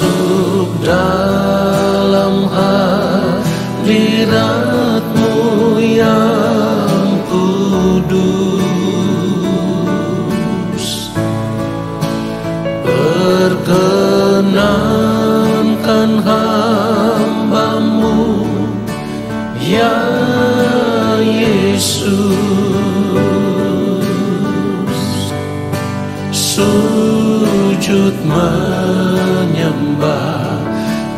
masuk dalam hadirat-Mu yang kudus. Perkenankan hamba-Mu ya Yesus, sujud menyembah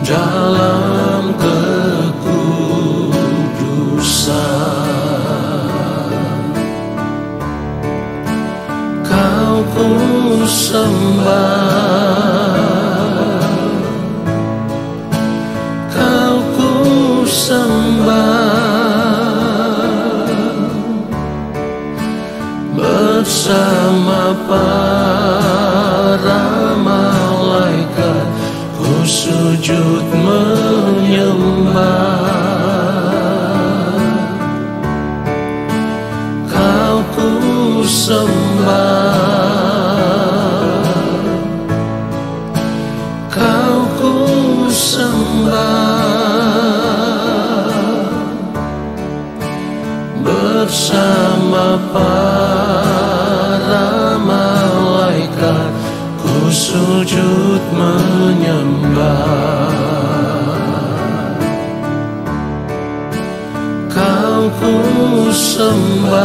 dalam kekudusan. Kau ku sembah, Kau ku sembah, bersama para malaikat ku sujud menyembah. Kau ku sembah, Kau ku sembah, bersama para malaikat ku sujud menyembah. Kau ku sembah,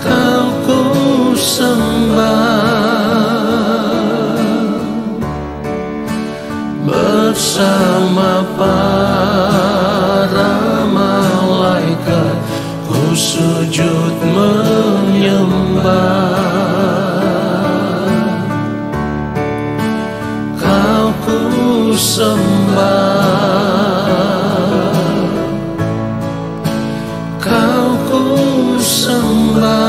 Kau ku sembah, bersama para malaikat ku sujud menyembah. Kau ku sembah, Kau ku sembah,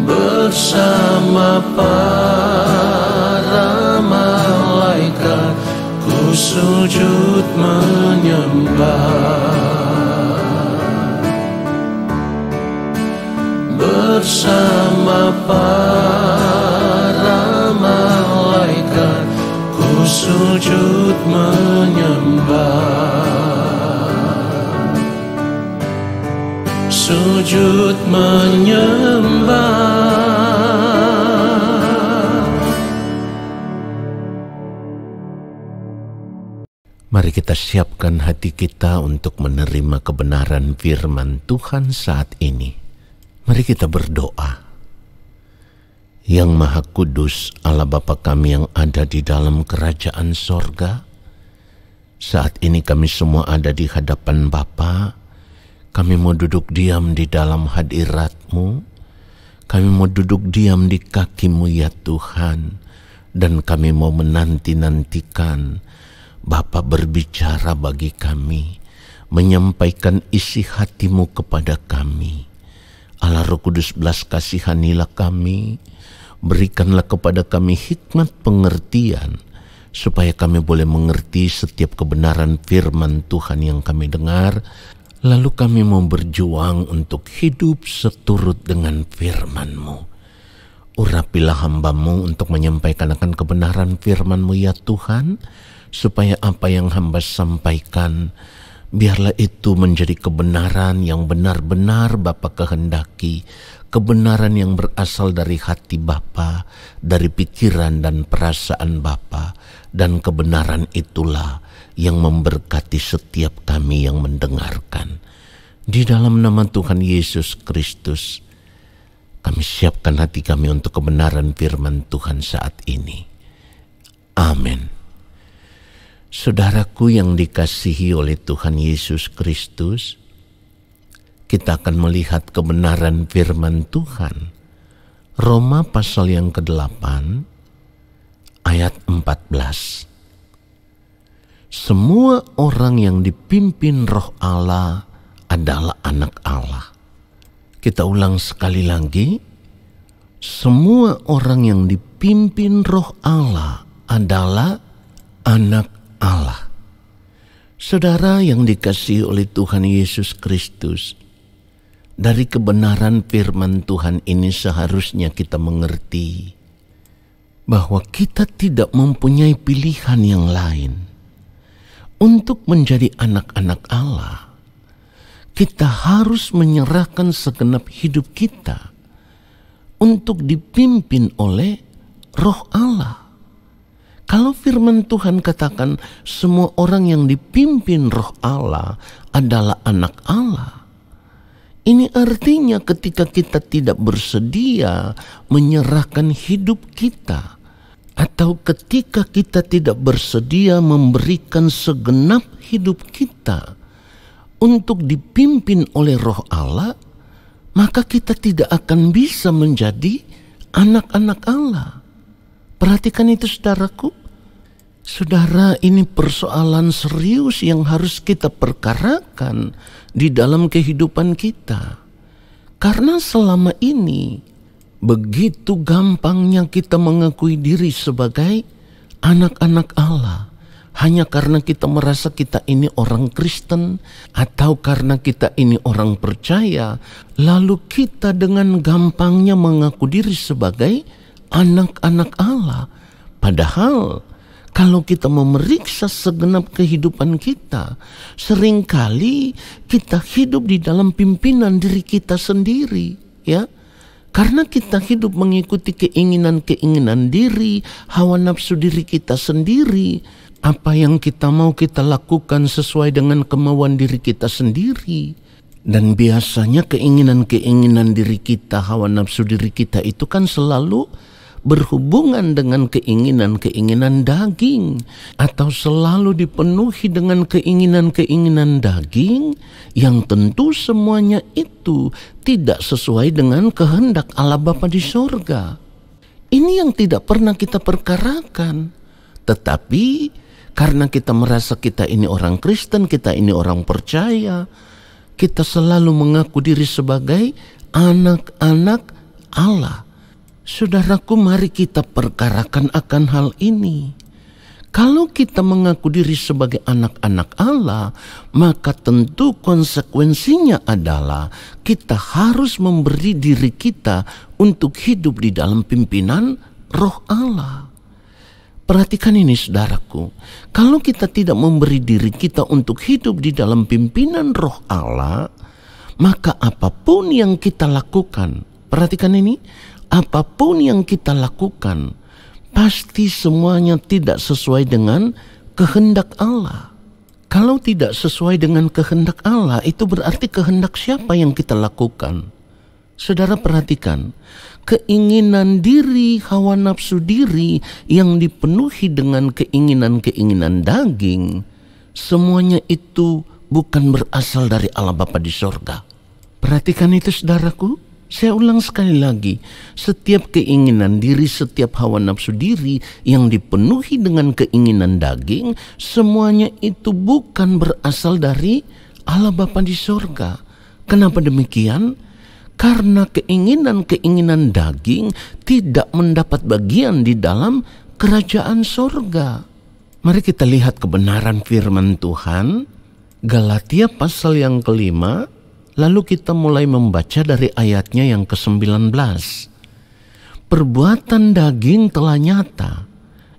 bersama para malaikat ku sujud menyembah. Bersama para malaikat ku sujud menyembah. Sujud menyembah. Mari kita siapkan hati kita untuk menerima kebenaran firman Tuhan saat ini. Mari kita berdoa. Yang Maha Kudus, Allah Bapa kami yang ada di dalam kerajaan sorga, saat ini kami semua ada di hadapan Bapa. Kami mau duduk diam di dalam hadirat-Mu. Kami mau duduk diam di kaki-Mu ya Tuhan. Dan kami mau menanti-nantikan Bapa berbicara bagi kami, menyampaikan isi hati-Mu kepada kami. Allah Roh Kudus, belas kasihanilah kami, berikanlah kepada kami hikmat pengertian, supaya kami boleh mengerti setiap kebenaran firman Tuhan yang kami dengar, lalu kami mau berjuang untuk hidup seturut dengan firman-Mu. Urapilah hamba-Mu untuk menyampaikan akan kebenaran firman-Mu ya Tuhan, supaya apa yang hamba sampaikan, biarlah itu menjadi kebenaran yang benar-benar Bapa kehendaki, kebenaran yang berasal dari hati Bapa, dari pikiran dan perasaan Bapa, dan kebenaran itulah yang memberkati setiap kami yang mendengarkan. Di dalam nama Tuhan Yesus Kristus, kami siapkan hati kami untuk kebenaran firman Tuhan saat ini. Amin. Saudaraku yang dikasihi oleh Tuhan Yesus Kristus, kita akan melihat kebenaran firman Tuhan. Roma pasal yang ke-8 ayat 14. Semua orang yang dipimpin Roh Allah adalah anak Allah. Kita ulang sekali lagi. Semua orang yang dipimpin Roh Allah adalah anak Allah. Saudara yang dikasihi oleh Tuhan Yesus Kristus, Dari kebenaran firman Tuhan ini seharusnya kita mengerti bahwa kita tidak mempunyai pilihan yang lain. Untuk menjadi anak-anak Allah, kita harus menyerahkan segenap hidup kita untuk dipimpin oleh Roh Allah. Kalau firman Tuhan katakan semua orang yang dipimpin Roh Allah adalah anak Allah, ini artinya ketika kita tidak bersedia menyerahkan hidup kita, atau ketika kita tidak bersedia memberikan segenap hidup kita untuk dipimpin oleh Roh Allah, maka kita tidak akan bisa menjadi anak-anak Allah. Perhatikan itu saudaraku. Saudara, ini persoalan serius yang harus kita perkarakan di dalam kehidupan kita. Karena selama ini begitu gampangnya kita mengakui diri sebagai anak-anak Allah hanya karena kita merasa kita ini orang Kristen atau karena kita ini orang percaya, lalu kita dengan gampangnya mengaku diri sebagai anak-anak Allah. Padahal kalau kita memeriksa segenap kehidupan kita, seringkali kita hidup di dalam pimpinan diri kita sendiri, ya. Karena kita hidup mengikuti keinginan-keinginan diri, hawa nafsu diri kita sendiri. Apa yang kita mau kita lakukan sesuai dengan kemauan diri kita sendiri. Dan biasanya keinginan-keinginan diri kita, hawa nafsu diri kita itu kan selalu berhubungan dengan keinginan-keinginan daging, atau selalu dipenuhi dengan keinginan-keinginan daging yang tentu semuanya itu tidak sesuai dengan kehendak Allah Bapa di sorga. Ini yang tidak pernah kita perkarakan. Tetapi karena kita merasa kita ini orang Kristen, kita ini orang percaya, kita selalu mengaku diri sebagai anak-anak Allah. Saudaraku, mari kita perkarakan akan hal ini. Kalau kita mengaku diri sebagai anak-anak Allah, maka tentu konsekuensinya adalah kita harus memberi diri kita untuk hidup di dalam pimpinan Roh Allah. Perhatikan ini saudaraku, kalau kita tidak memberi diri kita untuk hidup di dalam pimpinan Roh Allah, maka apapun yang kita lakukan, perhatikan ini, apapun yang kita lakukan, pasti semuanya tidak sesuai dengan kehendak Allah. Kalau tidak sesuai dengan kehendak Allah, itu berarti kehendak siapa yang kita lakukan? Saudara perhatikan, keinginan diri, hawa nafsu diri yang dipenuhi dengan keinginan-keinginan daging, semuanya itu bukan berasal dari Allah Bapa di sorga. Perhatikan itu saudaraku. Saya ulang sekali lagi, setiap keinginan diri, setiap hawa nafsu diri yang dipenuhi dengan keinginan daging, semuanya itu bukan berasal dari Allah Bapa di sorga. Kenapa demikian? Karena keinginan-keinginan daging tidak mendapat bagian di dalam kerajaan sorga. Mari kita lihat kebenaran firman Tuhan, Galatia pasal yang ke-5, lalu kita mulai membaca dari ayatnya yang ke-19. Perbuatan daging telah nyata,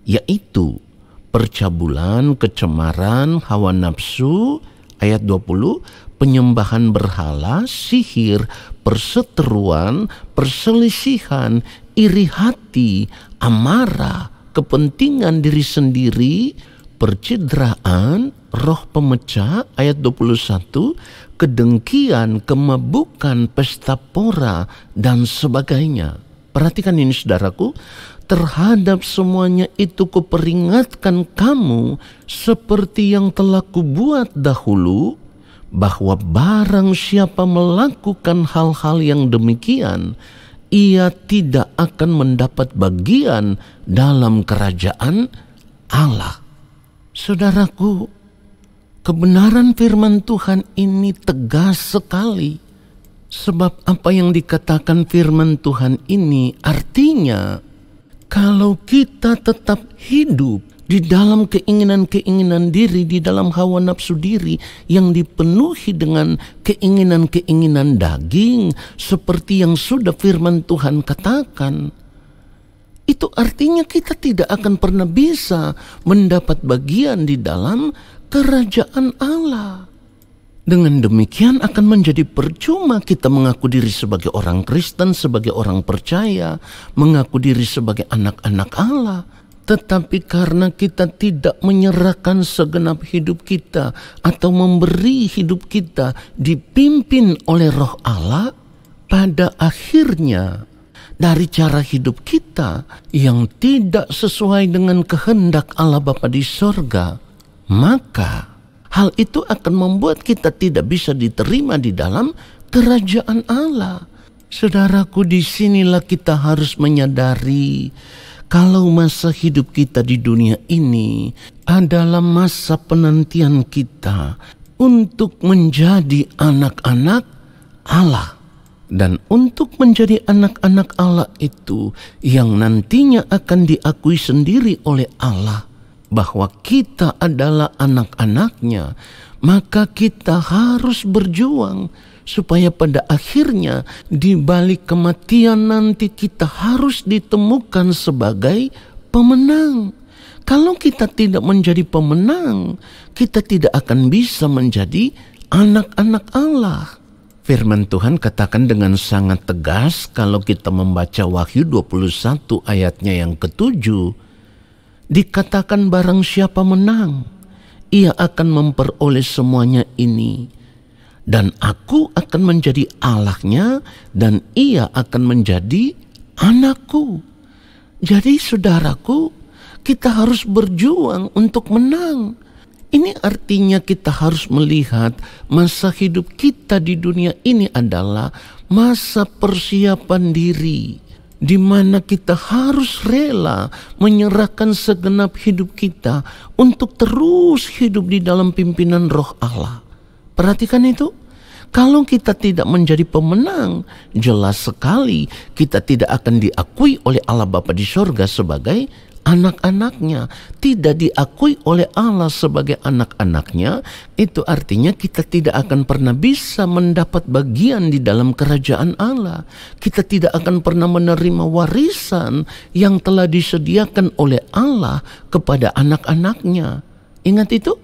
yaitu percabulan, kecemaran, hawa nafsu, ayat 20, penyembahan berhala, sihir, perseteruan, perselisihan, iri hati, amarah, kepentingan diri sendiri, percidraan, roh pemecah, ayat 21, kedengkian, kemabukan, pesta pora, dan sebagainya. Perhatikan ini saudaraku, terhadap semuanya itu kuperingatkan kamu seperti yang telah kubuat dahulu, bahwa barang siapa melakukan hal-hal yang demikian, ia tidak akan mendapat bagian dalam kerajaan Allah. Saudaraku, kebenaran firman Tuhan ini tegas sekali. Sebab apa yang dikatakan firman Tuhan ini artinya, kalau kita tetap hidup di dalam keinginan-keinginan diri, di dalam hawa nafsu diri yang dipenuhi dengan keinginan-keinginan daging, seperti yang sudah firman Tuhan katakan, itu artinya kita tidak akan pernah bisa mendapat bagian di dalam kerajaan Allah. Dengan demikian akan menjadi percuma kita mengaku diri sebagai orang Kristen, sebagai orang percaya, mengaku diri sebagai anak-anak Allah. Tetapi karena kita tidak menyerahkan segenap hidup kita atau memberi hidup kita dipimpin oleh Roh Allah, pada akhirnya dari cara hidup kita yang tidak sesuai dengan kehendak Allah Bapa di sorga, maka hal itu akan membuat kita tidak bisa diterima di dalam kerajaan Allah. Saudaraku, disinilah kita harus menyadari kalau masa hidup kita di dunia ini adalah masa penantian kita untuk menjadi anak-anak Allah. Dan untuk menjadi anak-anak Allah itu yang nantinya akan diakui sendiri oleh Allah bahwa kita adalah anak-anaknya, maka kita harus berjuang supaya pada akhirnya di balik kematian nanti kita harus ditemukan sebagai pemenang. Kalau kita tidak menjadi pemenang, kita tidak akan bisa menjadi anak-anak Allah. Firman Tuhan katakan dengan sangat tegas kalau kita membaca Wahyu 21 ayatnya yang ke-7. Dikatakan barang siapa menang, ia akan memperoleh semuanya ini. Dan aku akan menjadi Allahnya dan ia akan menjadi anakku. Jadi saudaraku, kita harus berjuang untuk menang. Ini artinya kita harus melihat masa hidup kita di dunia ini adalah masa persiapan diri, di mana kita harus rela menyerahkan segenap hidup kita untuk terus hidup di dalam pimpinan Roh Allah. Perhatikan itu. Kalau kita tidak menjadi pemenang, jelas sekali kita tidak akan diakui oleh Allah Bapa di sorga sebagai anak-anaknya. Tidak diakui oleh Allah sebagai anak-anaknya, itu artinya kita tidak akan pernah bisa mendapat bagian di dalam kerajaan Allah. Kita tidak akan pernah menerima warisan yang telah disediakan oleh Allah kepada anak-anaknya. Ingat itu?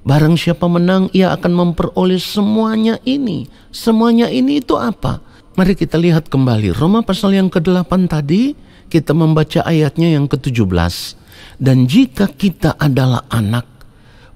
Barang siapa menang, ia akan memperoleh semuanya ini. Semuanya ini itu apa? Mari kita lihat kembali Roma pasal yang ke-8 tadi. Kita membaca ayatnya yang ke-17. Dan jika kita adalah anak,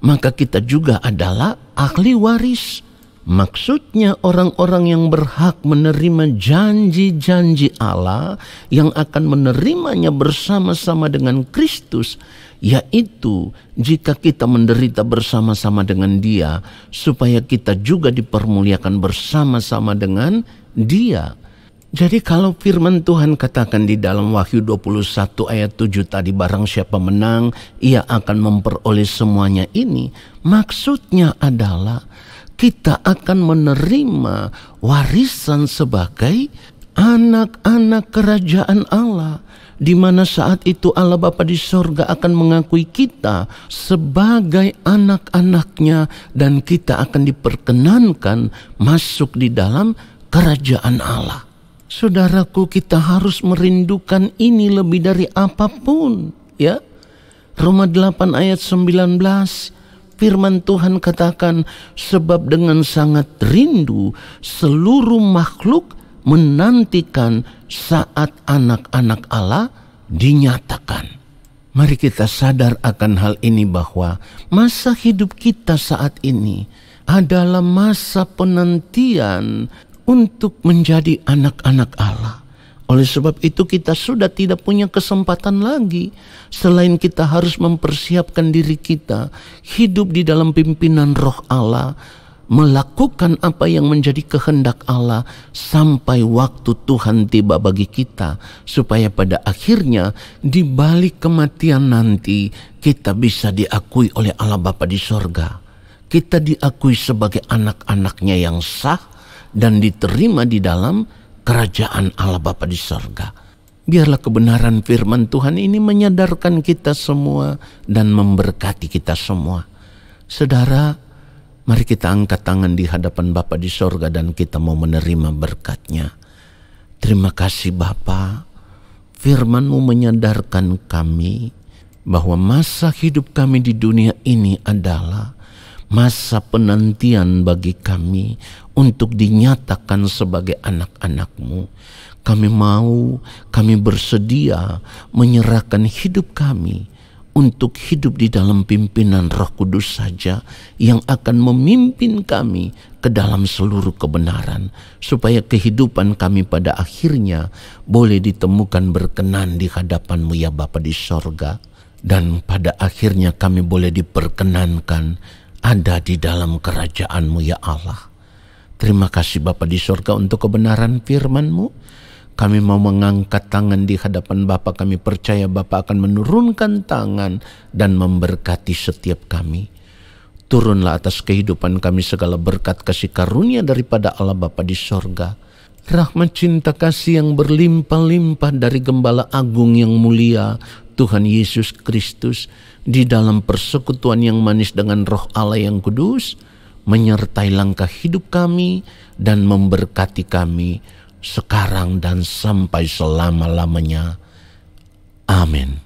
maka kita juga adalah ahli waris. Maksudnya orang-orang yang berhak menerima janji-janji Allah yang akan menerimanya bersama-sama dengan Kristus, yaitu jika kita menderita bersama-sama dengan Dia, supaya kita juga dipermuliakan bersama-sama dengan Dia. Jadi kalau firman Tuhan katakan di dalam Wahyu 21 ayat 7 tadi, barang siapa menang, ia akan memperoleh semuanya ini. Maksudnya adalah kita akan menerima warisan sebagai anak-anak kerajaan Allah, di mana saat itu Allah Bapa di sorga akan mengakui kita sebagai anak-anaknya, dan kita akan diperkenankan masuk di dalam kerajaan Allah. Saudaraku, kita harus merindukan ini lebih dari apapun, ya. Roma 8 ayat 19, firman Tuhan katakan, sebab dengan sangat rindu seluruh makhluk menantikan saat anak-anak Allah dinyatakan. Mari kita sadar akan hal ini, bahwa masa hidup kita saat ini adalah masa penantian untuk menjadi anak-anak Allah. Oleh sebab itu kita sudah tidak punya kesempatan lagi selain kita harus mempersiapkan diri kita hidup di dalam pimpinan Roh Allah, melakukan apa yang menjadi kehendak Allah sampai waktu Tuhan tiba bagi kita, supaya pada akhirnya di balik kematian nanti kita bisa diakui oleh Allah Bapa di sorga. Kita diakui sebagai anak-anaknya yang sah dan diterima di dalam kerajaan Allah Bapa di sorga. Biarlah kebenaran firman Tuhan ini menyadarkan kita semua dan memberkati kita semua. Saudara, mari kita angkat tangan di hadapan Bapa di sorga dan kita mau menerima berkat-Nya. Terima kasih Bapa, firman-Mu menyadarkan kami bahwa masa hidup kami di dunia ini adalah masa penantian bagi kami untuk dinyatakan sebagai anak-anak-Mu. Kami bersedia menyerahkan hidup kami untuk hidup di dalam pimpinan Roh Kudus saja yang akan memimpin kami ke dalam seluruh kebenaran, supaya kehidupan kami pada akhirnya boleh ditemukan berkenan di hadapan-Mu ya Bapa di sorga, dan pada akhirnya kami boleh diperkenankan ada di dalam kerajaan-Mu ya Allah. Terima kasih Bapa di sorga untuk kebenaran firman-Mu. Kami mau mengangkat tangan di hadapan Bapa. Kami percaya Bapa akan menurunkan tangan dan memberkati setiap kami. Turunlah atas kehidupan kami segala berkat kasih karunia daripada Allah Bapa di sorga. Rahmat cinta kasih yang berlimpah-limpah dari Gembala Agung yang mulia Tuhan Yesus Kristus di dalam persekutuan yang manis dengan Roh Allah yang kudus menyertai langkah hidup kami dan memberkati kami sekarang dan sampai selama-lamanya. Amin.